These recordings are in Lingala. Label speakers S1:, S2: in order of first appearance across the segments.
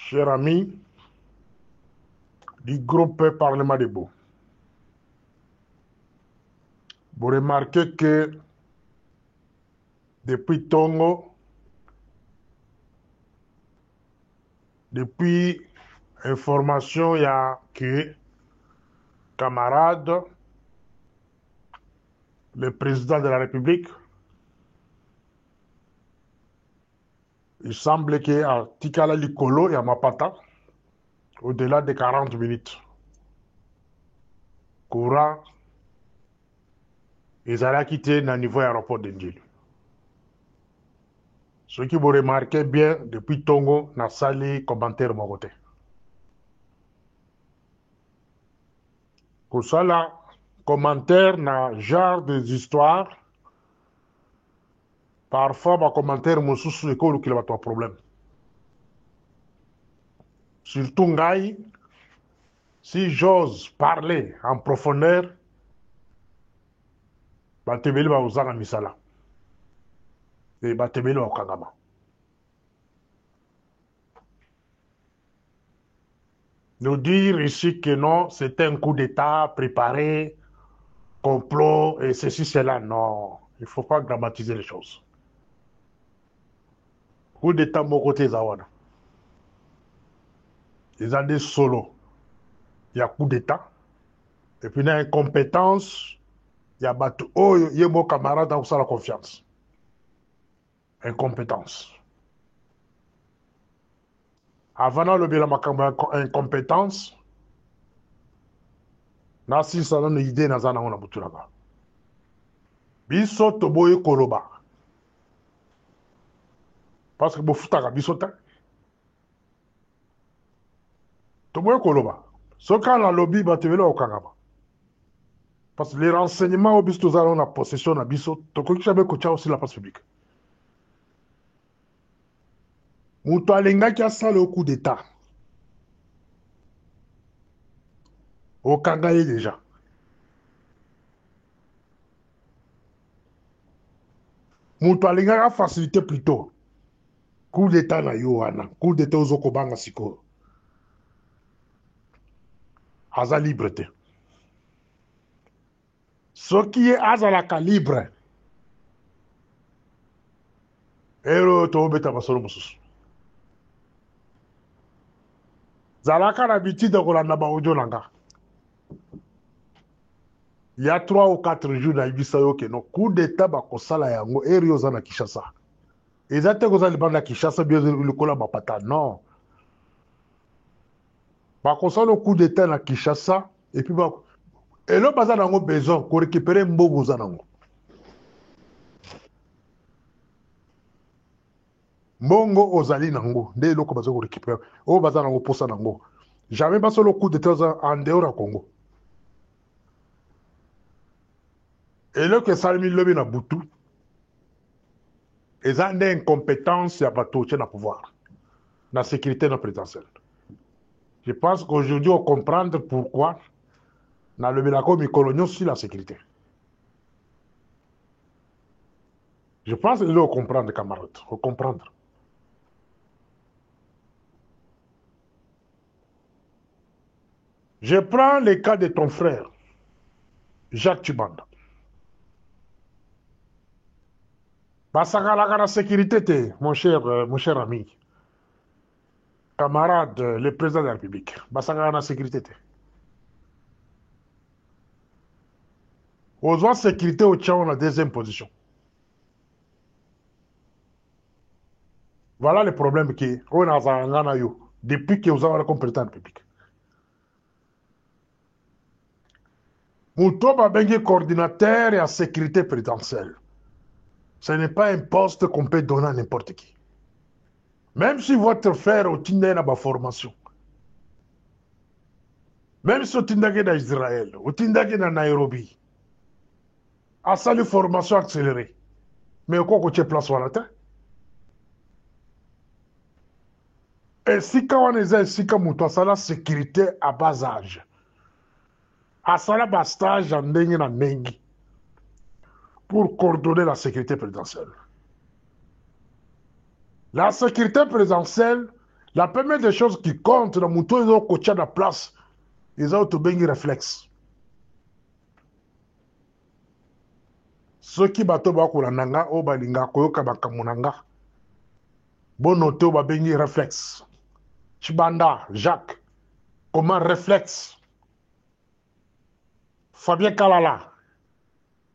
S1: Chers amis du groupe Parlement de Beau, vous remarquez que depuis Tongo, depuis information, il y a que camarade, le président de la République, il semble qu'à Tikala Likolo et à Mapata, au-delà de 40 minutes, courant, ils allaient quitter le niveau aéroport de Ndjili. Ce qui vous remarquez bien depuis Tongo, n'a sali commentaire mon côté. Pour ça, là, commentaire n'a genre des histoires. Parfois, ma commentaire me sous école qu'il y a un problème. Surtout, Ngaï, si j'ose parler en profondeur, Batebeli va usanga misala. Et Batebeli va okangama. Nous dire ici que non, c'était un coup d'État préparé, complot, et ceci, cela, non. Il ne faut pas dramatiser les choses. Coup d'État, mon côté, Zawana. Ils ont des solos. Il y a coup d'État. Et puis, il y a incompétence. Il y a battu. Oh, il y a mon camarade dans la confiance. Incompétence. Avant le bilan de incompétence, nasi sana no idée na zana ona butulaka. Biso toboye koloba. Parce que bofutaka biso ta. Toboye koloba. Soka la lobby batevela okangaba. Parce que les renseignements au biso tozala na possession na biso, tokoki jamais kocha aussi la place publique. Mutu alengaki asala coup d'état. Okanga ye déjà. Mutu alengaki faciliter plutôt. Coup d'état na yo wana. Coup d'état ozokobanga siko. Aza libre te. Soki azalaka libre. Ero tobeta basolo mosusu. Zalaka l'habitude de kolanda ba audio nanga. Il y a 3 ou 4 jours na ibisa yo ke no coup d'état ba kosala yango eri oza na Kinshasa. Ezate koza libanda Kinshasa bien le kola mapata non. Ba kosala coup d'état na Kinshasa et puis ba elo baza nango besoin ko récupérer mbongo za nango. Mbongo ozali nango nde eloko baza ko récupérer. O baza nango posa nango. Jamais pas solo coup d'état en dehors à Congo. Et là que Salmi Lobi na Boutou, ils ont des incompétences à bateau na pouvoir, la sécurité non présidentielle. Je pense qu'aujourd'hui, on comprend pourquoi dans le Bilako Mikolonio sur la sécurité. Je pense qu'il faut comprendre, camarades, il faut comprendre. Je prends le cas de ton frère, Jacques Tubanda. Basaka la sécurité, mon cher ami, camarade, le président de la République. Basaka la sécurité. Aux autres sécurité au Tchad, on a deuxième position. Voilà le problème qui on a depuis que vous avez la compétence publique. Moutoba Bengue coordinateur et en sécurité présidentielle. Ce n'est pas un poste qu'on peut donner à n'importe qui. Même si votre frère a une formation, même si vous êtes dans Israël, vous êtes dans Nairobi, à ça une formation accélérée, mais quoi que tu place sur la terre. Et si quand on est ici, comme ça la sécurité à bas âge, à ça la bastage en dengue pour coordonner la sécurité présidentielle. La sécurité présidentielle La première des choses qui compte dans mon tour, ils ont coaché la place. Ils ont tout bien réflexe. Ceux qui battent au nanga, au balinga, koyoka bakamunanga. Bon noté au babengi réflexe. Chibanda, Jacques, comment réflexe? Fabien Kalala,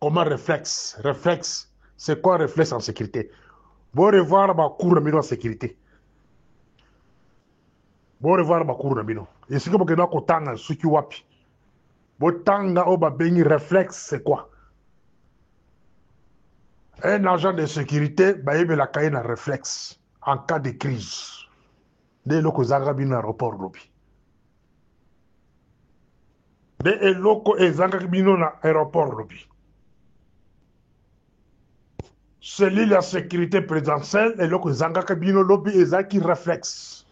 S1: comment réflexe? Réflexe, c'est quoi réflexe en sécurité? Bon revoir ma cour de en sécurité. Bon revoir ma cour de mino. Et ce que vous avez kotanga, ce qui wapi. Bon tanga au babengi réflexe, c'est quoi? Un agent de sécurité, bah, il a un réflexe en cas de crise. Dès lors que Zaga bin aéroport lobby. Dès lors que Zaga bin aéroport lobby. C'est la sécurité présidentielle et lors que Zaga bin lobby et Zaki réflexe.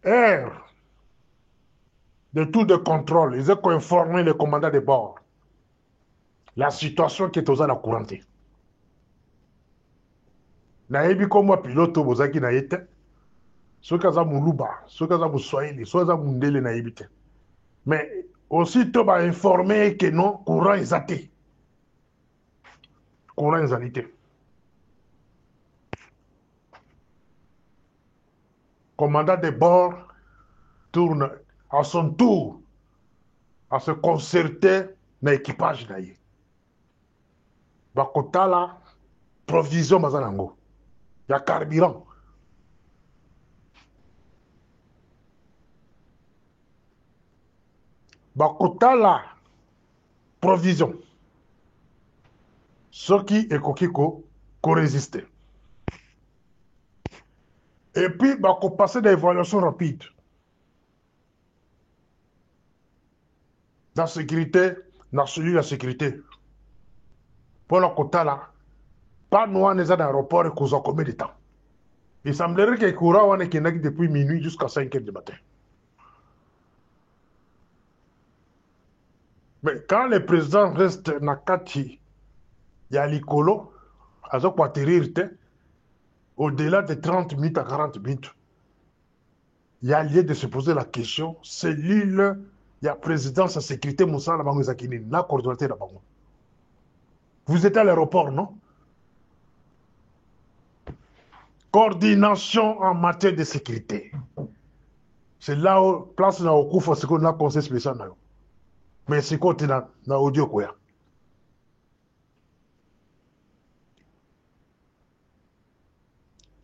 S1: Air de tout de contrôle, ils ont informé le commandant de bord. La situation qui est aux la courante. Naebi comme pilote bozaki na yete. Soki aza muluba, soki aza muswahili, soki aza mundele naebi te. Mais aussitôt ba informé que non, courant est athée. Courant est alité. Commandant de bord tourne à son tour à se concerter dans l'équipage. Bakotala, provision mazanango. Il y a carburant. Bakotala, provision. Ce qui est kokiko, qu'on résiste. Et puis, bako passer des évaluations rapides. Dans la sécurité, dans celui de la sécurité. Pour la quota là, pas nous on est dans l'aéroport et qu'on a combien de temps. Il semblerait que courant on est depuis minuit jusqu'à 5 heures du matin. Mais quand le président reste Nakati, il y a l'icolo, à ce qu'on atterrir, au-delà de 30 minutes à 40 minutes, il y a lieu de se poser la question, c'est l'île, il y a présidence à sécurité Moussa la Bango Zakini, la coordonnateur de la Bango. Vous êtes à l'aéroport, non? Coordination en matière de sécurité. C'est là où, place na okufa, c'est qu'on a conseil spécial. Mais c'est quoi na audio quoi?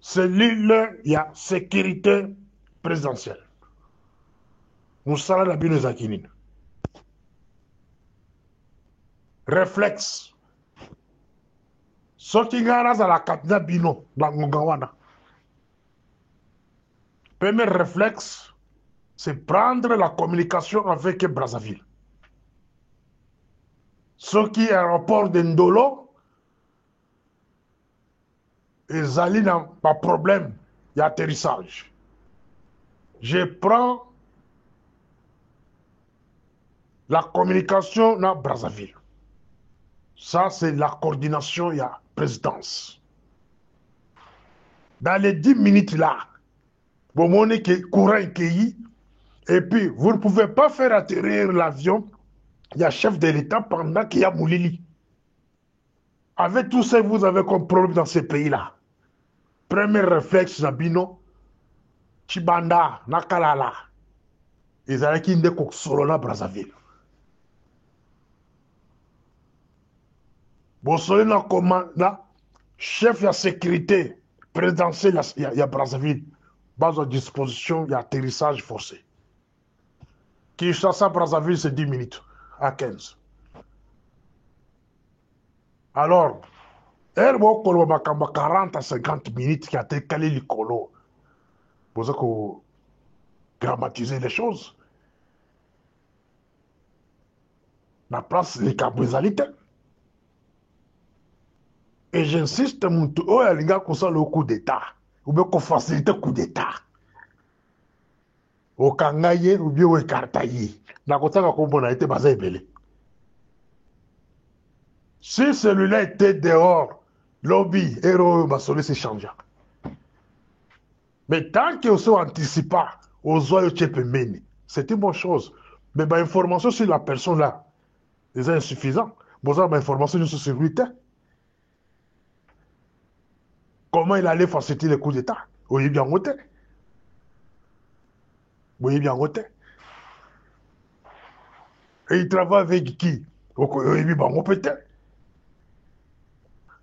S1: C'est l'île, il y a sécurité présidentielle. Moussa la Bino Zakini. Réflexe. Sorti garas à la capitale Bino, dans Ngongawana. Premier réflexe, c'est prendre la communication avec Brazzaville. Ce qui est aéroport de Ndolo, ils allaient dans pas problème d'atterrissage. Je prends la communication dans Brazzaville. Ça, c'est la coordination, il y a présidence. Dans les 10 minutes là, vous montrez que courant est cueilli, et puis vous ne pouvez pas faire atterrir l'avion, il y a chef de l'État pendant qu'il y a Moulili. Avec tout ça, vous avez comme problème dans ces pays-là. Premier réflexe, Nabino, Chibanda, Nakalala. Ils allaient qui ne Solona Brazzaville. Bolsolina commanda, chef de la sécurité présidentielle, il y a Brazzaville. Base à disposition, il y a atterrissage forcé. Kinshasa, Brazzaville, c'est 10 minutes à 15. Alors, elle va 40 à 50 minutes qui a été calé le colo. Pour ça qu'on dramatise les choses. La place des cabrisalités. Et j'insiste, mon tour, il y a le coup d'État. Ou bien qu'on facilite le coup d'État. Au Kangaye, ou bien au Kartaye. N'a pas ça qu'on a été basé belé. Si celui-là était dehors, lobby, héros, bassolé, c'est changeant. Mais tant qu'on s'anticipe pas aux oies de c'est une bonne chose. Mais l'information sur la personne là, c'est insuffisant. Bon, l'information sur lui, comment il allait faciliter les coups d'État? Oui, bien voté. Oui, bien voté. Et il travaille avec qui? Oui, bien voté.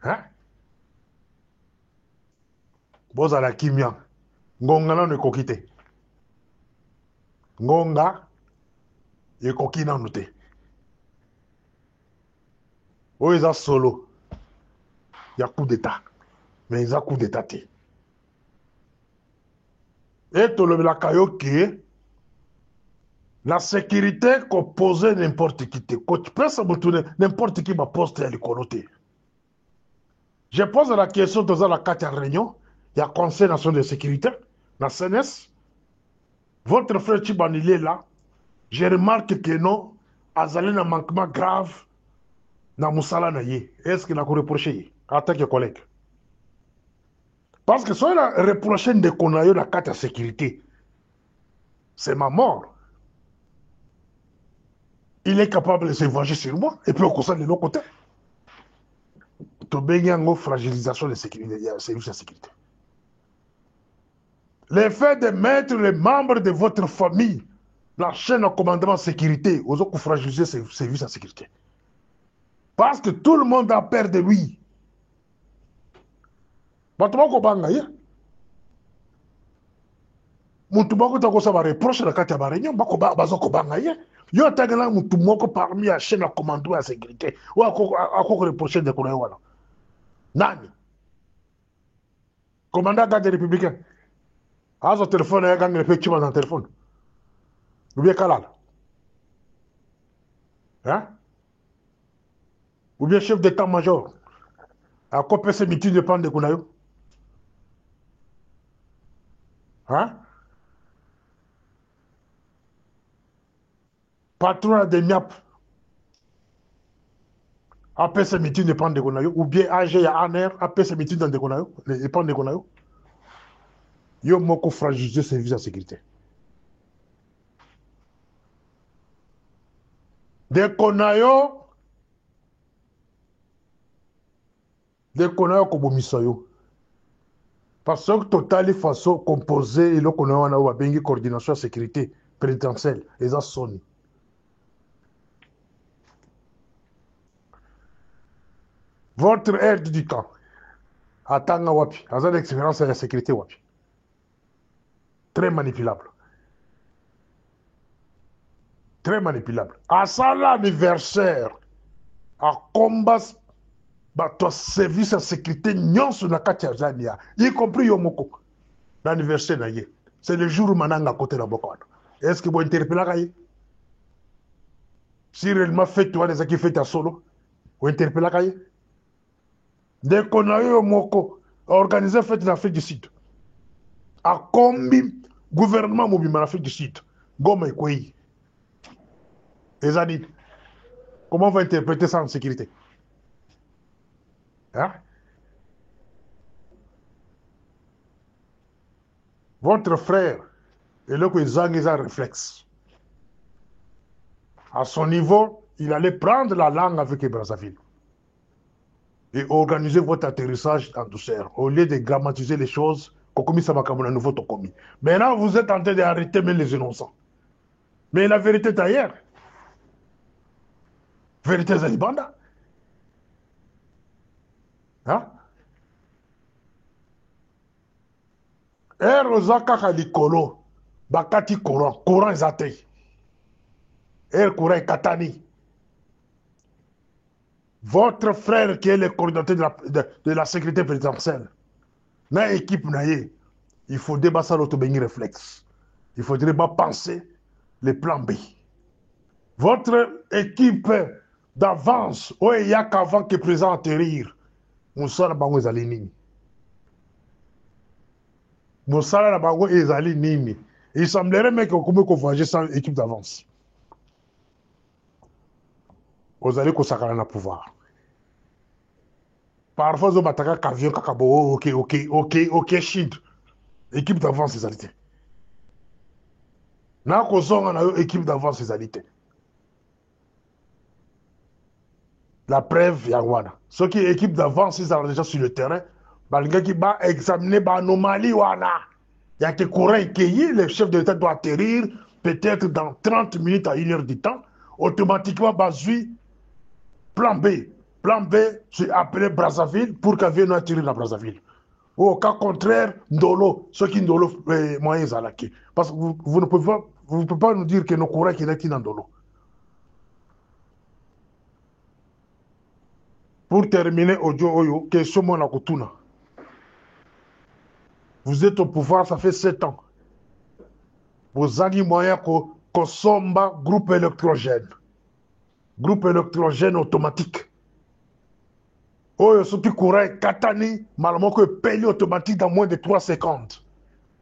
S1: Hein? Bon, à la kimia. Ngonga na ne kokite. Ngonga, et kokina noté. Oh, ils ont solo. Il y a coup d'État. Mais ils ont coup d'État. Et tout le monde la sécurité qu'on posait n'importe qui. Quand tu peux s'aboutonner, n'importe qui va poster à l'écoloté. Je pose la question dans la carte en réunion. Il y a Conseil national de sécurité, la CNS. Votre frère Chiban, il est là. Je remarque que non, Azali a un manquement grave dans Moussala Naye. Est-ce qu'il a reproché en tant que collègue? Parce que si il a reproché de qu'on a eu la carte de sécurité, c'est ma mort. Il est capable de se venger sur moi et puis au conseil de l'autre côté. Tu as une fragilisation des services de sécurité. Le fait de mettre les membres de votre famille, la chaîne de commandement sécurité, aux autres fragiliser ces services de sécurité. Parce que tout le monde a peur de lui. Batumako bangaye. Mutumako tako sa ba reproche la kati ya ba réunion, bako bazoko bangaye. Yo tagala mutumoko parmi la chaîne de commandement de sécurité. Ou ako reprocher de konayo wala. Nani? Commandant garde républicain. Azo téléphone ya gang repé chima dans téléphone. Ou bien kalala. Hein? Ou bien chef d'état-major. À quoi peut se meeting de prendre de konayo? Hein? Patron de MIAP. Après ce meeting de prendre de konayo. Ou bien AG ya ANR. Après ce meeting de konayo. De prendre de konayo. Yo moko fragiliser service de sécurité. De konayo. De konayo kobomisa yo. Parce que total façon composé et le konayo na bengi coordination de sécurité présidentielle. Et ça sonne. Votre aide du camp. Atanga wapi. Azan l'expérience de la sécurité wapi. Très manipulable. Très manipulable. À ça l'anniversaire. À combat. Ton service de sécurité nyonso na kati ya Zania, y compris Yomoko, l'anniversaire na ye. C'est le jour où mananga côté la bokwana. Est-ce que vous interpellez la ye? Si réellement fait toi des qui fait à solo, vous interpellez la ye? Dès qu'on a eu Yomoko, organisé fête en Afrique du Sud. À combien gouvernement mobile en Afrique du Sud? Goma et Kouei. Les a dit, comment on va interpréter ça en sécurité? Hein? Votre frère, et là que ils ont réflexe. À son niveau, il allait prendre la langue avec les Brazzaville et organiser votre atterrissage en douceur. Au lieu de grammatiser les choses, Kokomi Sabakamona nouveau Tokomi. Maintenant, vous êtes en train d'arrêter même les innocents. Mais la vérité est ailleurs. Vérité Zalibanda. Hein? Rozaka Kalikolo, Bakati Coran, Coran Zate. Coran Katani. Votre frère qui est le coordinateur de la sécurité présidentielle, dans l'équipe, il faut débasser l'autobéni réflexe. Il faudrait pas penser les plans B. Votre équipe d'avance, il y a qu'avant que le président atterrir, Moussala Bango ezali nini. Moussala Bango ezali nini. Il semblerait même que vous voyagez sans équipe d'avance. Vous allez consacrer le pouvoir. Parfois, ils ont battu Kavion, Kakabo, ok, Chine. Équipe d'avance, ils allaient. N'a qu'aux équipe d'avance, ils allaient. La preuve, Yangwana. Ceux qui équipe d'avance, ils sont déjà sur le terrain. Le gars qui va examiner l'anomalie, il y a que courant qui le chef de l'État doit atterrir peut-être dans 30 minutes à 1 heure du temps. Automatiquement, Bazui, plan B. Plan B, c'est appeler Brazzaville pour qu'elle vienne atterrir dans Brazzaville. Ou au cas contraire, Ndolo, ceux qui Ndolo moyens Zalaki. Parce que vous ne pouvez pas nous dire que nos courants qui sont dans Ndolo. Pour terminer, Ojo Oyo, question Mona Kutuna. Vous êtes au pouvoir, ça fait 7 ans. Vous avez moyen qu'on somba groupe électrogène. Groupe électrogène automatique. Oyo, ce qui courait, Katani, malheureusement que paye automatique dans moins de 3 secondes.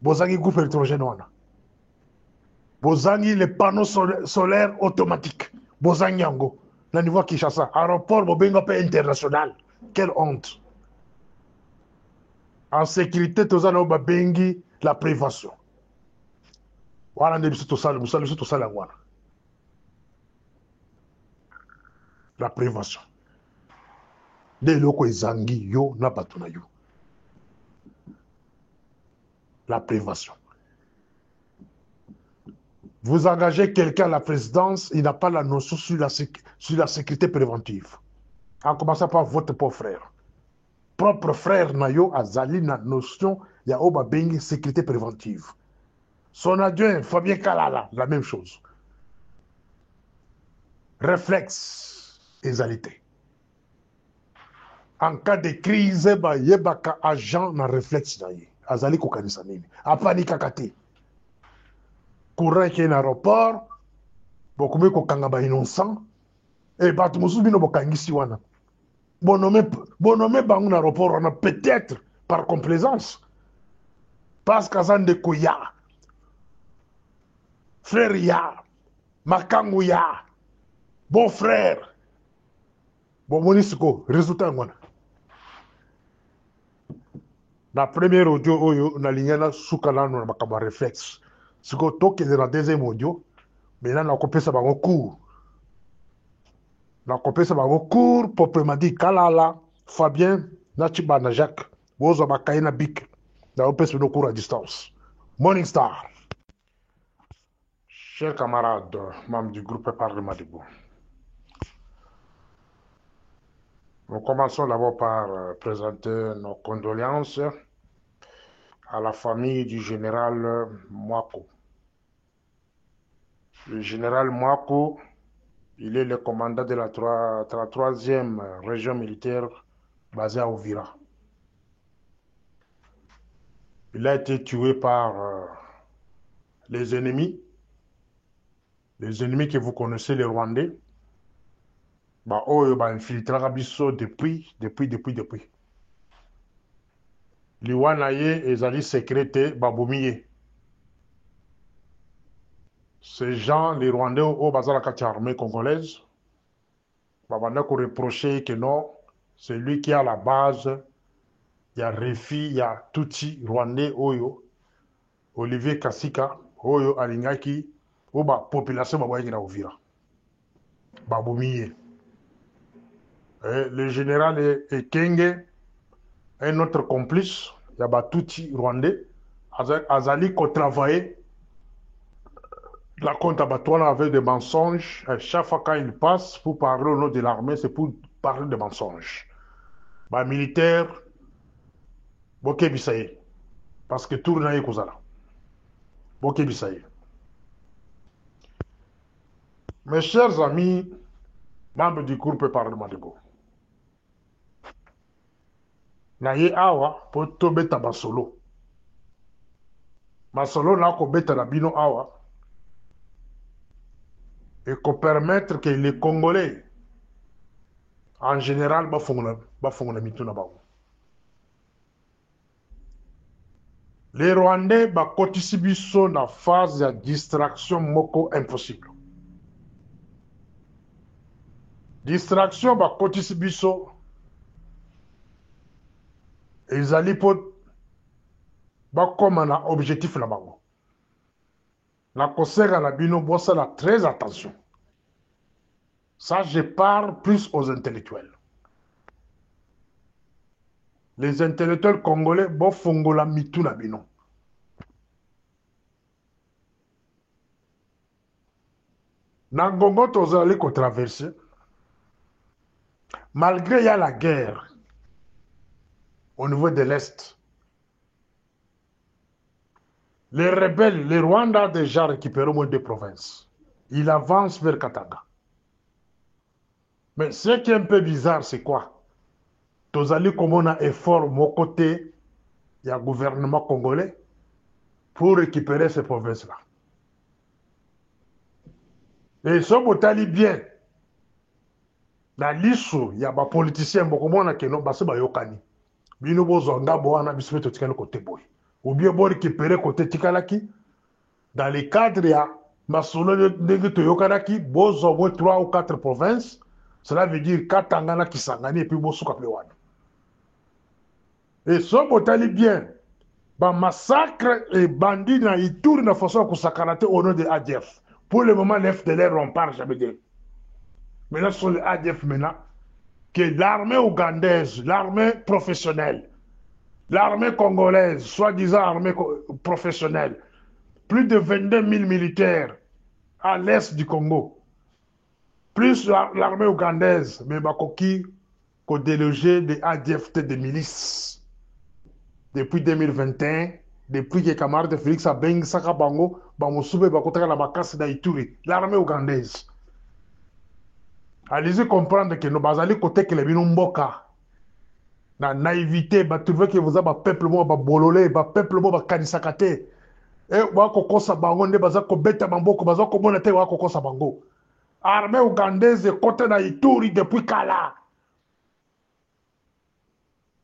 S1: Vous avez groupe électrogène. Vous avez les panneaux solaires automatiques. Vous avez Yango. Dans le niveau Kinshasa. Aéroport, vous avez un peu international. Quelle honte. En sécurité, tout ça, nous avons la prévention. Voilà, nous avons tout ça. La prévention. Des locaux zangi yo na batuna yo. La prévention. Vous engagez quelqu'un à la présidence, il n'a pas la notion sur la sécurité préventive. En commençant par votre propre frère. Propre frère Nayo Azali na notion ya oba bengi sécurité préventive. Son adjoint Fabien Kalala, la même chose. Réflexe exalité. En cas de crise, ba yebaka agent na réflexe na ye. Azali kokanisa nini. Apanika kate. Courant qui est dans l'aéroport, beaucoup de gens sont innocents, et batu musubi no bokangisi wana. Bonnommé bangu dans l'aéroport, peut-être par complaisance, parce qu'azan de Kouya, frère ya, makangu ya, bon frère, bon monisiko, résultat wana. La première audio, oyo, na lignana soukala no makamba réflexe. Siko toke de la deuxième audio, maintenant na kopesa bango cours. Na kopesa bango cours proprement dit Kalala, Fabien, Nachibana Jacques, Bozo Bakaina Bik. Na kopesa no cours à distance. Morning Star. Chers camarades, membres du groupe Parlement de Bou. Nous commençons d'abord par présenter nos condoléances à la famille du général Mwako. Le général Mwako, il est le commandant de la 3e région militaire basée à Ouvira. Il a été tué par les ennemis que vous connaissez, les Rwandais. Bah, oh, bah, infiltré Rabisso depuis. Liwanaye et Zali sécrété Baboumiye. Ces gens, les Rwandais, au bazar la armée congolaise, bah, on a reproché que non, c'est lui qui est à la base. Il y a Réfi, il y a Tutsi, Rwandais, Oyo, Olivier Kassika, Oyo, Alingaki, ou bah, population, bah, y a Ouvira. Baboumiye. Le général Ekenge, un autre complice, Yabatouti Rwandais, Azali qui travaillait la compte abattoir avec des mensonges. Chaque fois quand il passe pour parler au nom de l'armée, c'est pour parler de mensonges. Bah, militaire, Boké Bissaye. Parce que tout le monde est Kozala. Boké Bissaye. Mes chers amis, membres du groupe Parlement de Go. Naye awa po tobeta basolo. Basolo na ko beta na bino awa. Et qu'on permettre que les Congolais, en général, font la mituna ba. Les Rwandais sont dans la phase de distraction moko impossible. Distraction biso ezali mpo bakóma na objectif na bango. Nakosenga na bino bosala très attention. Ça, je parle plus aux intellectuels. Les intellectuels congolais bofongola mitu na bino. Na ngongo tozali traverser, malgré il y a la guerre au niveau de l'Est, les rebelles, le Rwanda a déjà récupéré au moins 2 provinces. Il avance vers Katanga. Mais ce qui est un peu bizarre, c'est quoi? Tozali comme on a effort mon côté, il y a un gouvernement congolais pour récupérer ces provinces-là. Et ce botali bien, na liso, il y a des politiciens, qui ont passé par Yokani. Bino bozonga boana bismeto tikana côté boy. Ou bien bon récupérer côté tikalaki. Dans les cadres, il y a Masolo de Toyokanaki, bozo 3 ou 4 provinces. Cela veut dire Katangana Kisangani et puis Bosuka Plewan. Et ce botali bien, bah massacre et bandits na Ituri na façon que sakanate au nom de ADF. Pour le moment, l'FDLR on parle jamais d'eux. Maintenant, sur les ADF maintenant, que l'armée ougandaise, l'armée professionnelle, l'armée congolaise, soi-disant armée professionnelle, plus de 22 000 militaires à l'est du Congo, plus l'armée ougandaise, mais Bakoki, qu'au délogé des ADF des milices. Depuis 2021, depuis que camarade de Félix Abeng Sakabango, Bamosoube Bakotaka la Bakasi d'Aituri, l'armée ougandaise. Allez-y comprendre que nous basali côté que les Binumboka, la naïveté, bah trouver que vous avez un peuple moi, bah bololé, bah peuple moi, bah kanisakate. Et wako kosa bango nde baza ko beta bamboko, baza ko mona te wako kosa bango. Armée ougandaise côté na Ituri depuis Kala.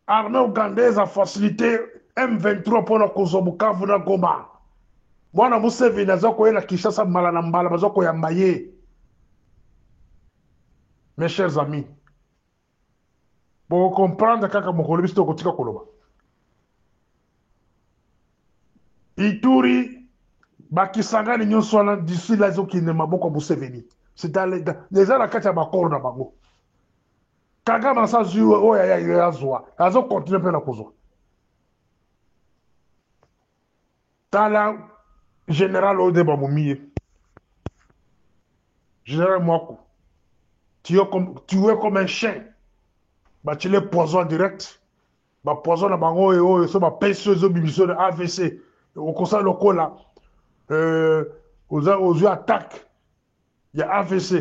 S1: Armée ougandaise a facilité M23 pour la Kozobukavu na Goma. Mwana Museveni aza ko yela Kinshasa mbala na mbala baza ko yambaye. Mes chers amis, pour comprendre kaka mokolo biso kotika koloba. Ituri bakisangani nyonso wana d'ici là ezokende maboko Museveni. C'est dans les gens la kati ya bakoro na bango. Kagame asa zwi oyo ya azwa azo continue mpe na kozwa. Tala général oyo nde bamomie général Mwaku tué comme un chien batile poison direct bapoison na bango oyo so bapesi ezobimisa na AVC okosala lokola ozwi attaque ya AVC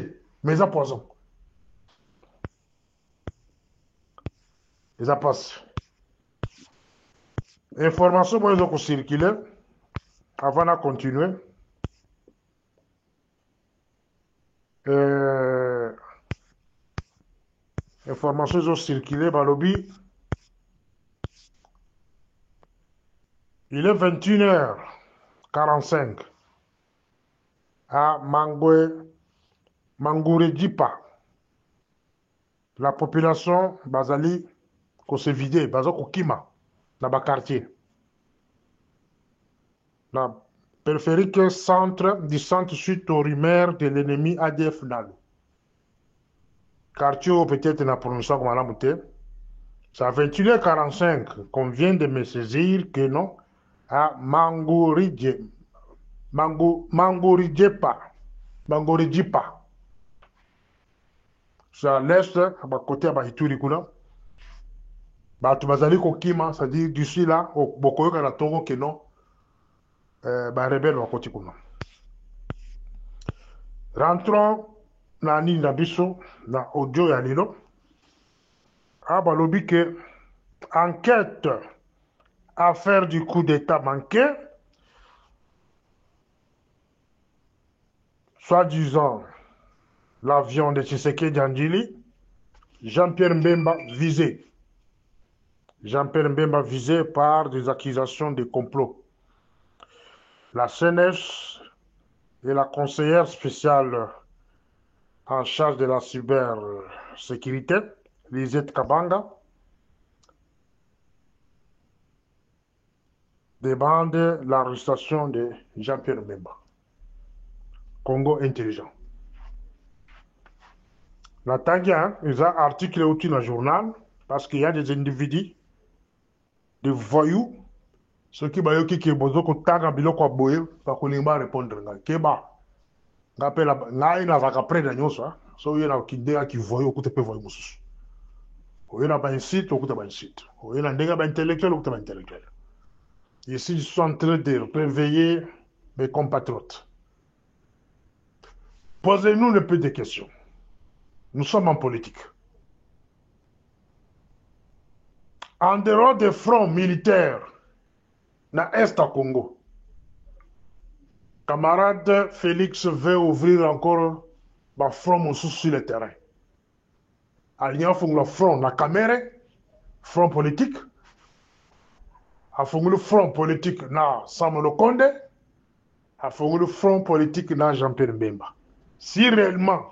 S1: mais eza poison eza passe information moyo ezokocircule avant na continuer information ezocircule balobi il est 21h45 à Mangouredipa. La population bazali ko se vider, baza ko kima na ba quartier. La périphérique centre du centre suite aux rumeurs de l'ennemi ADF Nalu. Quartier peut-être na prononciation comme la montée. C'est à 21h45 qu'on vient de me saisir que non à Mangouridipa. C'est à l'est, à côté de Ituri kuna. Batu bazali kokima, c'est-à-dire d'ici là, bokoyoka na tongo que non, rebelle wakoti kuna. Rentrons na nini na biso, na audio ya lilo. Balobi que enquête affaire du coup d'état manqué, soi-disant l'avion de Tshisekedi Andjili, Jean-Pierre Mbemba visé. Jean-Pierre Mbemba visé par des accusations de complot. La CNS et la conseillère spéciale en charge de la cybersécurité, Lisette Kabanga, demande l'arrestation de Jean-Pierre Bemba. Congo intelligent. Natangia, ils ont article aussi dans le journal, parce qu'il y a des individus, des voyous, ceux qui ont qui besoin de tanga biloko aboye, pas qu'on va répondre. Keba, ngapela, ngai na vaka près de nyoso, so yena kidea qui voyou, koute pe voyou mususu. Oyena ba incite, okute ba incite. Oyena ndenga ba intellectuel, okute ba intellectuel. Ici, ils sont en train de réveiller mes compatriotes. Posez-nous un peu de questions. Nous sommes en politique. En dehors des fronts militaires, dans l'Est à Congo, camarade Félix veut ouvrir encore un front sur le terrain. Alliance le front na caméra, front politique. A le front politique na Samuel Konde. A le front politique na Jean-Pierre Bemba. Si réellement,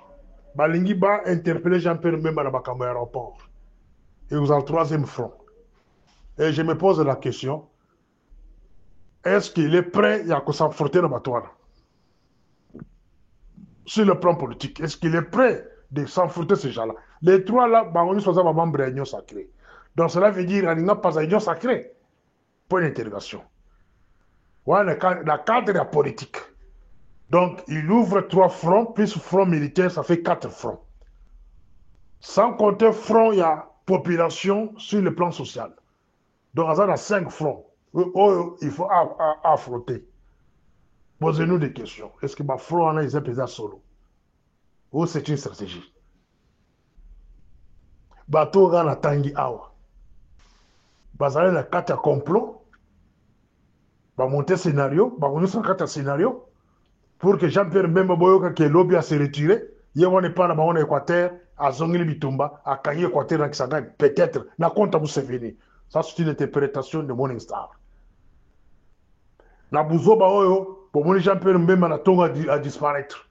S1: Balingi va interpeller Jean-Pierre Bemba dans le aéroport, et vous avez le troisième front. Et je me pose la question, est-ce qu'il est prêt à s'affronter dans Batouana? Sur le plan politique, est-ce qu'il est prêt de s'affronter ces gens-là? Les trois là, ils sont membres de l'Union sacrée. Donc cela veut dire qu'il n'y a pas d'union sacrée. Point d'interrogation. Voilà la cadre de la politique. Donc il ouvre 3 fronts, plus front militaire, ça fait 4 fronts. Sans compter front, il y a population sur le plan social. Donc il y a 5 fronts. Il faut affronter. Posez-nous des questions. Est-ce que ma front en a ils pesé solo? Ou c'est une stratégie? Bateau na tangi awa. Bazale na carte à complot. Ba monter scénario. Ba monter sur carte à scénario. Pour que Jean-Pierre Bemba Boyoka qui est lobby à se retirer. Yewa n'est pas dans Équateur. À Zongili Bitumba. À Kanyi Équateur dans Kisanga. Peut-être. Na compte à vous servir. Ça c'est une interprétation de Morning Star. Na Bouzoba Oyo. Pour mon Jean-Pierre Bemba na tonga à disparaître.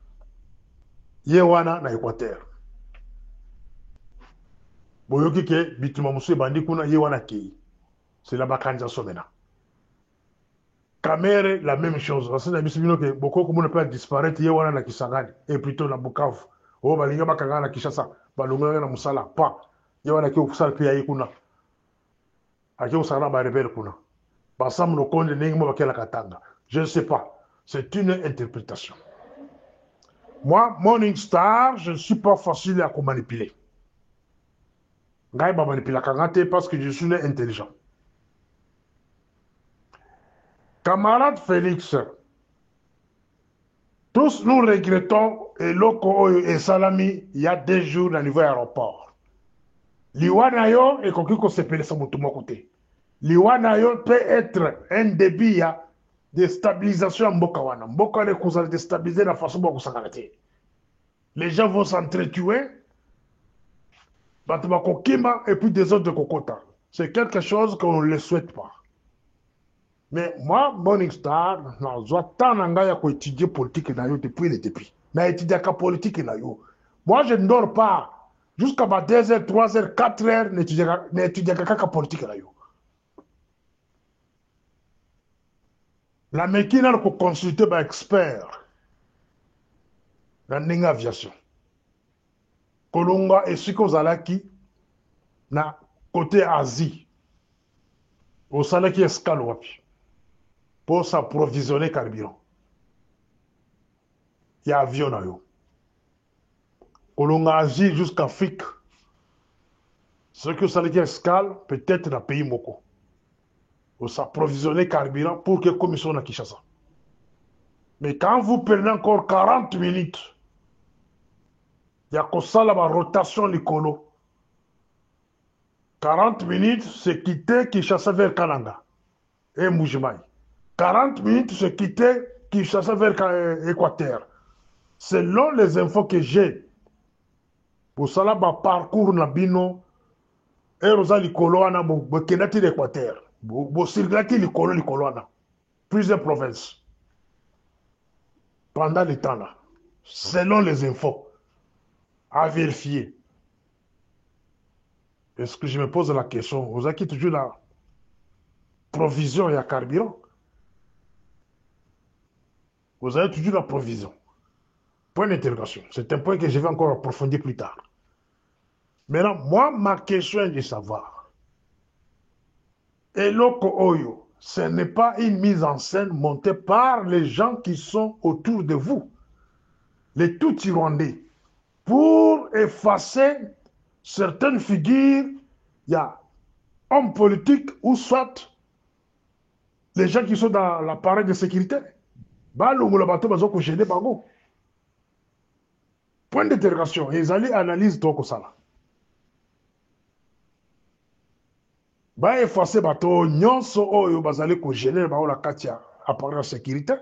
S1: Yewana na Équateur. Boyoki ke Bituma Moussou Bandi kuna Yewana Kei. C'est la Bakanja Somena. Kamere, la même chose. Parce que beaucoup de monde peut disparaître Yewana na Kisangani. Et plutôt na Bukavu. Oh, Balinga Bakanga na Kishasa. Balunga na Musala. Pas. Yewana Kei Kusala Pia Yekuna. Ake Usala ba rebelle kuna. Basam no konde Nengmo Bakela Katanga. Je ne sais pas. C'est une interprétation. Moi, Morning Star, je ne suis pas facile à manipuler. Ngai ba manipula kangate parce que je suis intelligent. Camarade Félix, tous nous regrettons et Loko et Salami il y a 2 jours dans le niveau aéroport. Liwanayo et Kokiko se pèle son mouton côté. Liwanayo peut être un début de stabilisation en Mbokawana. Mbokawana est déstabilisé de la façon dont vous les gens vont s'entretuer. Et puis des autres de Kokota. C'est quelque chose qu'on ne le souhaite pas. Mais moi, Morning Star, j'ai étudié politique depuis le début. J'ai étudié la politique. Moi, je ne dors pas. Jusqu'à 2h, 3h, 4h, j'ai étudié la politique. La méquine a consulté des experts dans l'aviation. Kolonga et Sikozalaki, na côté Asie, au Salaki Escaloapi. Pour s'approvisionner carburant. Il y a avion là. Kolonga Asie jusqu'à Afrique. Ce que ça veut dire escale, peut-être dans le pays Moko. Pour s'approvisionner carburant pour que commission na Kinshasa. Mais quand vous prenez encore 40 minutes, il y a comme ça la rotation Nicolo. 40 minutes, c'est quitter Kinshasa vers Kananga et Moujimaï. 40 minutes, c'est quitter Kinshasa vers Équateur. Selon les infos que j'ai, pour cela, le parcours Nabino, et Rosa Likoloana, Kenati l'Équateur, Sirglaki Likoloana, plusieurs provinces. Pendant le temps là, selon les infos, à vérifier. Est-ce que je me pose la question, vous avez toujours la provision et la carburant? Vous avez toujours la provision. Point d'interrogation. C'est un point que je vais encore approfondir plus tard. Maintenant, moi, ma question est de savoir. Eloko Oyo, ce n'est pas une mise en scène montée par les gens qui sont autour de vous, les tout-Rwandais, pour effacer certaines figures. Il y a hommes politiques ou soit les gens qui sont dans l'appareil de sécurité. Point d'interrogation. Ils allaient analyse tout ça. Ba effacer bato nyonso oyo bazali ko gérer ba la katia appareil de sécurité.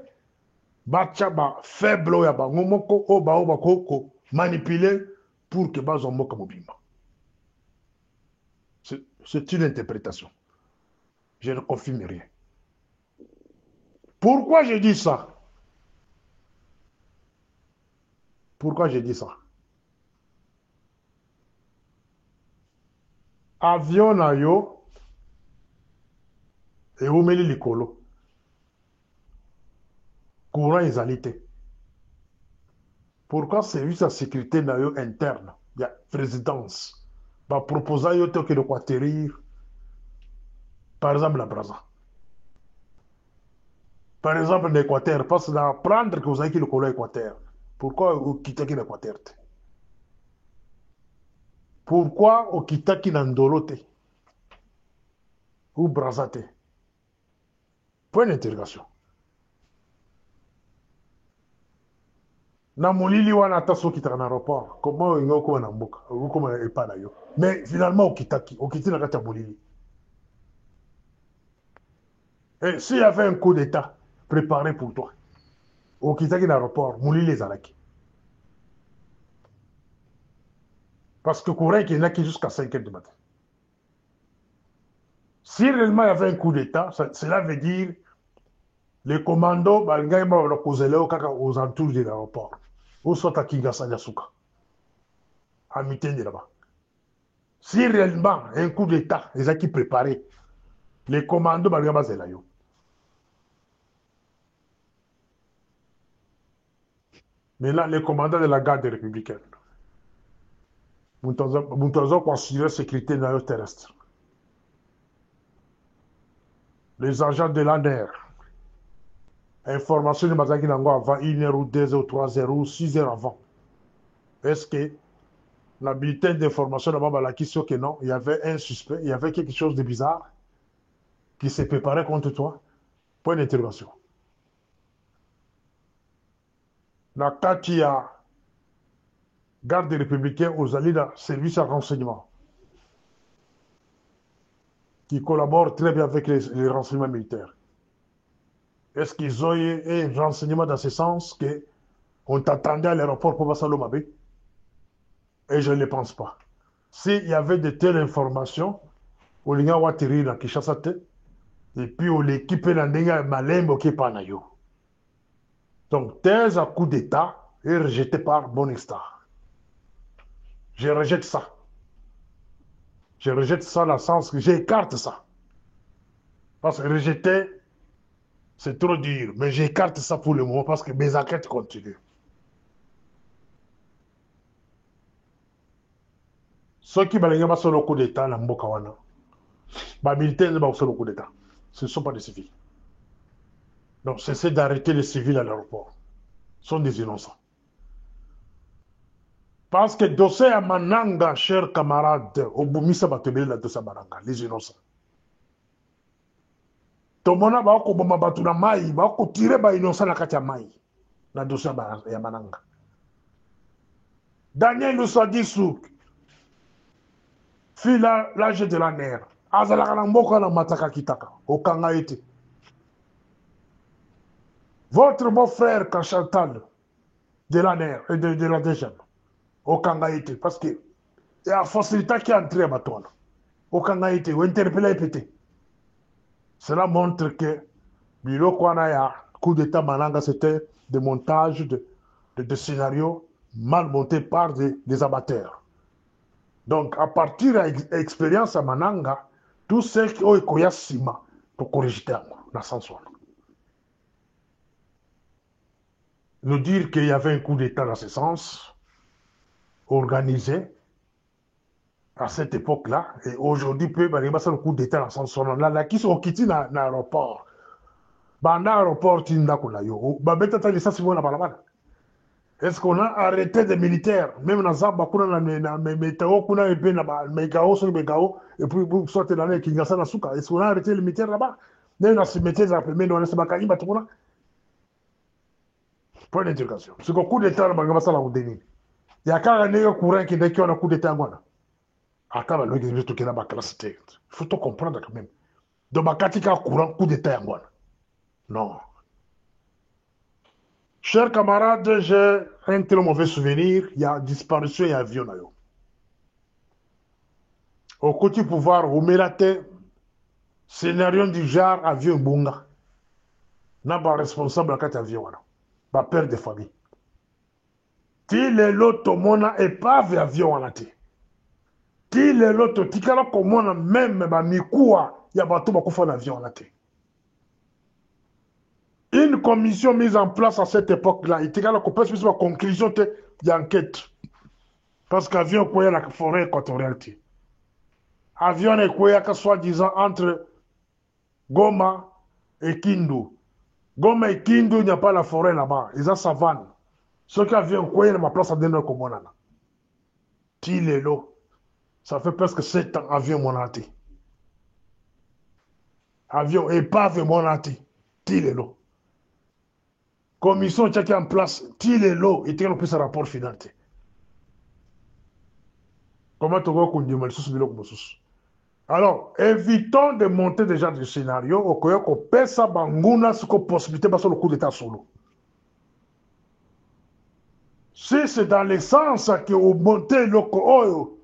S1: Bacha ba faible ya bango moko o ba ko manipuler pour que bazo moka mobimba. C'est une interprétation. Je ne confirme rien. Pourquoi je dis ça? Pourquoi je dis ça? Avion na yo et omeli likolo. Courant ezali te. Pourquoi service de sécurité na yo interne, il y a présidence, va proposer yo te que de quoi atterrir, par exemple la Brazza. Par exemple l'Équateur, parce que d'apprendre que vous avez qui le colo Équateur. Pourquoi vous quittez qui l'Équateur? Pourquoi vous quittez qui n'andolote ou Brazate? Point d'interrogation. Na molili wana ata soki kitaka na aéroport, comment ingo ko na mboka, comment epa na yo. Mais finalement okitaki na kati ya molili. Et s'il y avait un coup d'état préparé pour toi, okitaki na aéroport, molili ezalaki. Parce que Corée qui est là jusqu'à 5 heures du matin. Si réellement il y avait un coup d'état, cela veut dire les commandos aux alentours de l'aéroport. Ou soit à Kinshasa, Yasuka. À Mitende là-bas. Si réellement un coup d'état, les acquis préparés, les commandos là yo. Mais là, les commandants de la garde républicaine, nous avons considéré la sécurité terrestre. Les agents de l'ANER, information de Mazaki Nango avant 1 heure ou 2 heures ou 3 heures ou 6 heures avant. Est-ce que la bulletin d'information là-bas, qui sûr que non, il y avait un suspect, il y avait quelque chose de bizarre qui s'est préparé contre toi? Point d'interrogation. La Katia, garde républicaine aux alliés de service à renseignement, qui collaborent très bien avec les renseignements militaires. Est-ce qu'ils ont eu un renseignement dans ce sens qu'on t'attendait à l'aéroport pour Bassalo Mabé? Et je ne le pense pas. S'il y avait de telles informations, on y a atterri dans Kinshasa, et puis on l'équipe dans le Malembo qui est pas nayo. Donc, thèse à coup d'État est rejetée par Bonistar. Je rejette ça. Je rejette ça dans le sens que j'écarte ça. Parce que rejeter, c'est trop dur. Mais j'écarte ça pour le moment parce que mes enquêtes continuent. Ceux qui ont sur le coup d'État, les militaires ne sont pas sur le coup d'État. Ce ne sont pas des civils. Donc, cessez d'arrêter les civils à l'aéroport. Ce sont des innocents. Parce que dossier à Mananga, chers camarades, au Boumissa Batebele, la dossier à Mananga, les innocents. Tomona ba ko bomba batu na mai, ba ko tire ba innocent na kati ya mai. Na dossier ya Mananga. Daniel Lusadisu, fila l'âge de la mer. Azalaka na mboka na mataka kitaka. Okanga ete. Votre beau-frère Kachantal de la NER et de la DGM. Okanga ete. Parce que il y a facilité qui est entrée à Batoana. Okanga ete. Ou interpellé et pété. Cela montre que Biloko Anaya, coup d'État Mananga, c'était des montages de scénarios mal montés par des amateurs. Donc, à partir de l'expérience à Mananga, tout ce qui est Koya Sima pour corriger dans le sens. nous dire qu'il y avait un coup d'État dans ce sens, organisé à cette époque-là, et aujourd'hui, peut y avoir le coup d'État dans ce sens. Là, qui sont quittés dans l'aéroport. Dans l'aéroport, il y a est-ce qu'on a arrêté des militaires, même dans Zamba, na météo, kuna et puis na Megao, sur Megao, et puis vous sortez dans les Kinshasa na Souka. Est-ce qu'on a arrêté les militaires là-bas? Même dans ces métiers, ça peut même dans les Sabakani, Batukuna. Point d'interrogation. C'est qu'au coup d'État, on va la Oudeni. Il y a qu'un année courant qui dit qu'on a un coup d'État en Guana. À quand le gars qui est là, classe il faut tout comprendre quand même. Donc, Bakatika courant, coup d'État en Guana. Non. Chers camarades, j'ai un très mauvais souvenir. Il y a disparition et avion. Au côté pouvoir, vous mélatez scénario du genre avion bunga. N'a pas responsable à quatre avions. Pas père de famille. Ti le loto mona épave avion en ate. Ti le loto tikala komona même ba mikuwa ya bato bakufa l'avion en ate. Une commission mise en place à cette époque-là, il tikala ko passe une conclusion d'enquête. Parce qu'avion quoi la forêt équatoriale. Avion est quoi soi-disant entre Goma et Kindu. Goma et Kindu, il n'y a pas la forêt là-bas. Ils ont savane. Ceux qui avions quoi, il y a ma place à donner comme on a. Tilelo. Ça fait presque 7 ans, avion monaté. Avion épave monaté. Tilelo. Commission qui est en place, Tilelo, et tu as plus un rapport final. Comment tu vas conduire le sous. Alors, évitons de monter déjà du scénario, au cas où on peut ça, banguna, ce qu'on possibilité, parce que le coup d'état solo. Si c'est dans le sens que vous montez le coyo,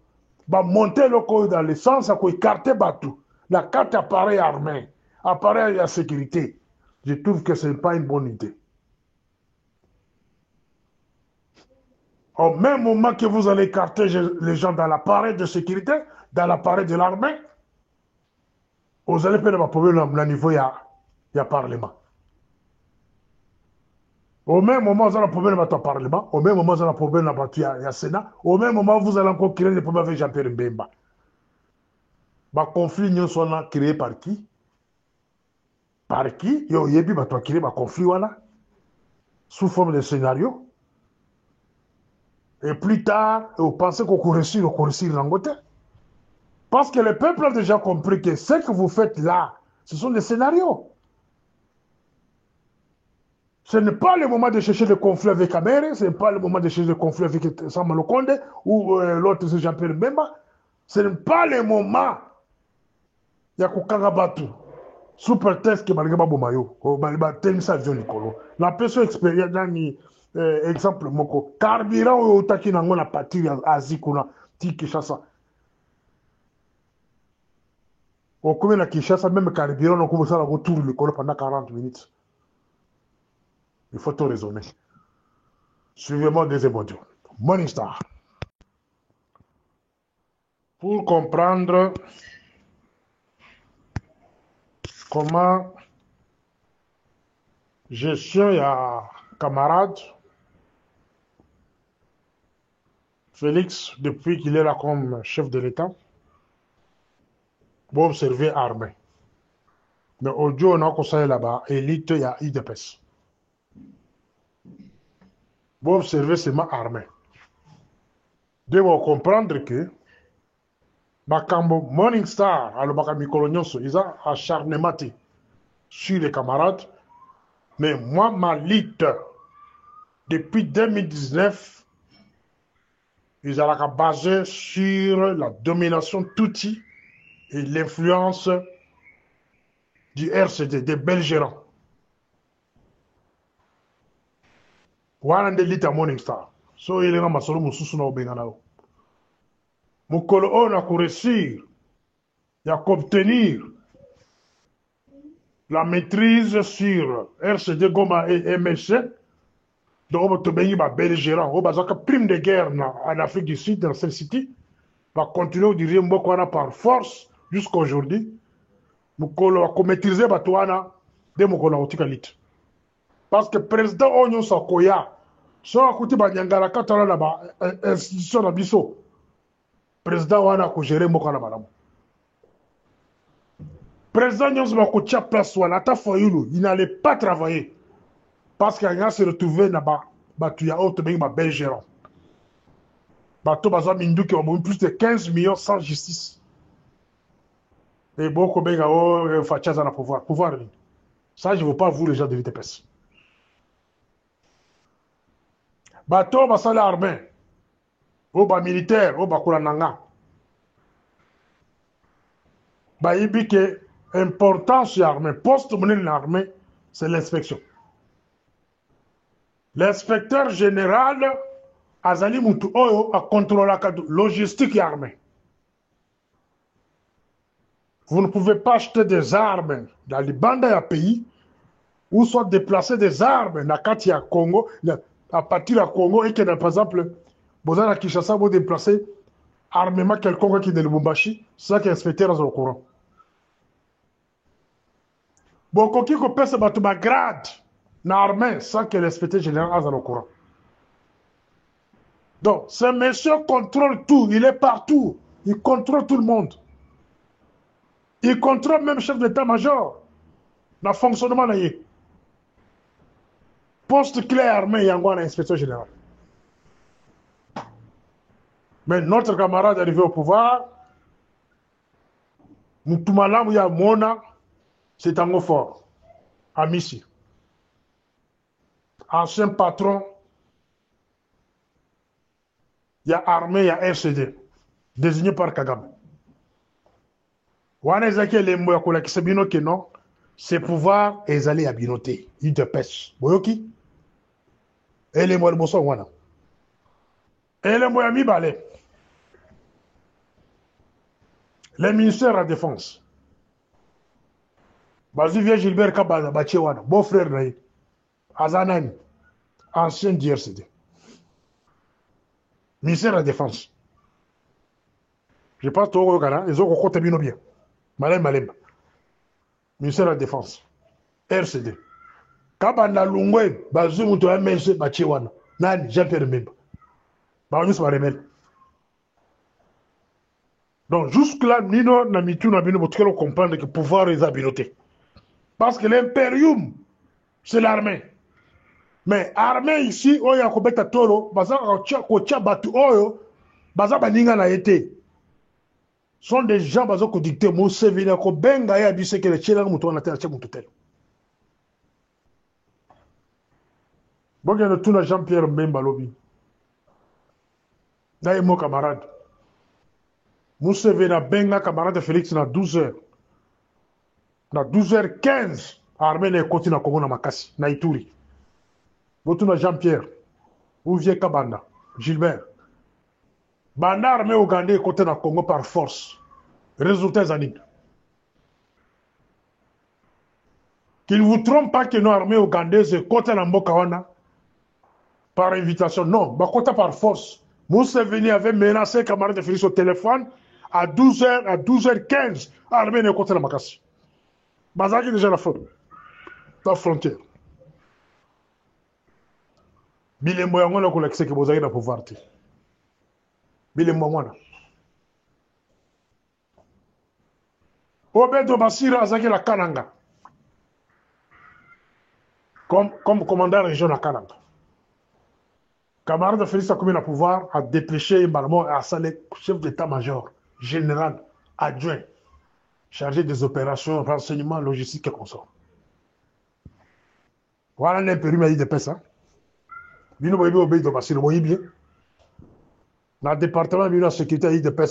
S1: monter le coyo dans le sens que vous écartez bateau, la carte appareil armé, appareil à sécurité, je trouve que ce n'est pas une bonne idée. Au même moment que vous allez écarter les gens dans l'appareil de sécurité, dans l'appareil de l'armée, vous allez faire un problème au niveau du Parlement. Au même moment, vous avez un problème dans le Parlement. Au même moment, vous avez un problème dans le Sénat. Au même moment, vous allez encore créer des problèmes avec Jean-Pierre Mbemba. Le conflit nous sont créé par qui? Par qui? Il y a créé un conflit sous forme de scénario. Et plus tard, vous pensez qu'on peut réussir dans le côté. Parce que le peuple a déjà compris que ce que vous faites là, ce sont des scénarios. Ce n'est pas le moment de chercher le conflit avec Améré, ce n'est pas le moment de chercher le conflit avec Samuel Okonde ou l'autre, c'est Jean-Pierre Mbemba. Ce n'est pas le moment. Il y a Koukanga Batu. Sous prétexte que Malgré Bomayo, tennis avion Nicolo. La personne expérience dans exemple, Moko. Carburant ou Otaki Nango la partie Asie Kuna, Ti Kishasa. Au combien de Kishasa, même carburant, on commence à retourner le colo pendant 40 minutes. Il faut tout raisonner. Suivez-moi deuxième audio. Morning Star. Pour comprendre comment gestion, il y a camarade Félix, depuis qu'il est là comme chef de l'État, vous observez armée. Mais audio, on a conseillé là-bas, élite, il y a IDPS. Vous observez seulement armée. Devons comprendre que Bakambo Morning Star, alors Bakami Colonioso, ils ont acharnement sur les camarades. Mais moi, ma lutte, depuis 2019, ils ont basé sur la domination Tutsi et l'influence du RCD, des belgérants. Wana nde lutte à Morning Star. So il est dans ma solo mususu na obenganao. Mukolo on a réussir, il a obtenir la maîtrise sur RCD Goma et MSC. Donc, on va être belgérant. On va avoir prime de guerre en Afrique du Sud, dans cette city. On va continuer à dire par force jusqu'à aujourd'hui. On va maîtriser Batouana dès qu'on a été. Parce que le président Onyo Sakoya, so akuti banyangala katala na ba institution na biso. Président wana ko gérer moko na malamu. Président Nyonso Bakotia place wana ata foyulu, il n'allait pas travailler. Parce qu'il a se retrouvé na ba batuya auto bengi ba belgérant. Bato bazwa mindu qui ont plus de 15 millions sans justice. Et beaucoup benga o fachaza na pouvoir. Pouvoir. Ça je veux pas vous les gens de l'UDPS. Bato basala armée. O ba militaire, o ba kulananga. Ba ibike importance de l'armée, poste de l'armée, c'est l'inspection. L'inspecteur général Azali Moutou Oyo a contrôlé la logistique et armée. Vous ne pouvez pas acheter des armes dans les bandes à pays ou soit déplacer des armes dans le Congo, à partir du Congo et que par exemple, vous avez à Kinshasa, vous déplacer armement quelconque qui est de Lubumbashi, c'est ça qui est inspecté dans le courant. Bon, qui peut se battre ma grade dans l'armée sans que l'inspecteur général soit au courant. Donc, ce monsieur contrôle tout, il est partout, il contrôle tout le monde. Il contrôle même le chef d'état-major dans le fonctionnement. Poste clé armée, il y a un inspecteur général. Mais notre camarade est arrivé au pouvoir, Moutoumala Mouya Mona, c'est un fort, à Missi. Ancien patron, il y a armée, il y a RCD, désigné par Kagame. Wana ezaki les mots à qui se bino que non, ces pouvoirs ezali à binoté, ils te pêchent. Boyoki, et les mots de Bosso wana. Et les mots à mi balé. Les ministères de la Défense. Bazu vient Gilbert Kabana, Bachewana, beau frère Naï, Azanani, ancien DRCD. Ministère de la Défense. Je pense que au Ghana, ils ont côté bien bien. Malem Malem. Ministère de la Défense. RCD. Kabana Lungwe, Bazu Moutou MSC Bachewana. Nani, Jean-Pierre Mbemba. Baonu se remède. Donc jusque-là, Nino Namitu Nabino, vous devez comprendre que le pouvoir est abinoté. Parce que l'impérium, c'est l'armée. Mais l'armée ici, on y a un tolo, sont des gens qui dictent Museveni, qui benga ya bise que les Tchélan mouton na terre, mouton. Bon, il y a tout le Jean-Pierre Mbemba Lobi. D'ailleurs, mon camarade. Museveni a benga camarade Félix na 12h. Na 12h15, l'armée est continue à Congo na Makasi, na Ituri. Botuna Jean-Pierre, Ouvier Kabanda, Gilbert. Banda armée ougandais est côté na Congo par force. Résultat zanik. Qu'il ne vous trompe pas que nos armées ougandaises est côté na Mbokawana par invitation. Non, bah côté par force. Museveni avait menacé camarade de Félix au téléphone à 12h, à 12h15, l'armée est côté na Makasi. Bazaki est déjà la faute. La frontière. Bilembo yangona ko lakise ke bozaki na pouvoir te. Bilembo mwana. Obedo Basira azaki la Kananga. Comme commandant régional à Kananga. Camarade Félix a commis le pouvoir à dépêcher Balmont et à Salé, chef d'état-major, général, adjoint, chargé des opérations, renseignements, logistique et consorts. Voilà l'impérium de paix, ça. Bino boyebi obéi do basiro boyebi. Na département bino la sécurité de paix,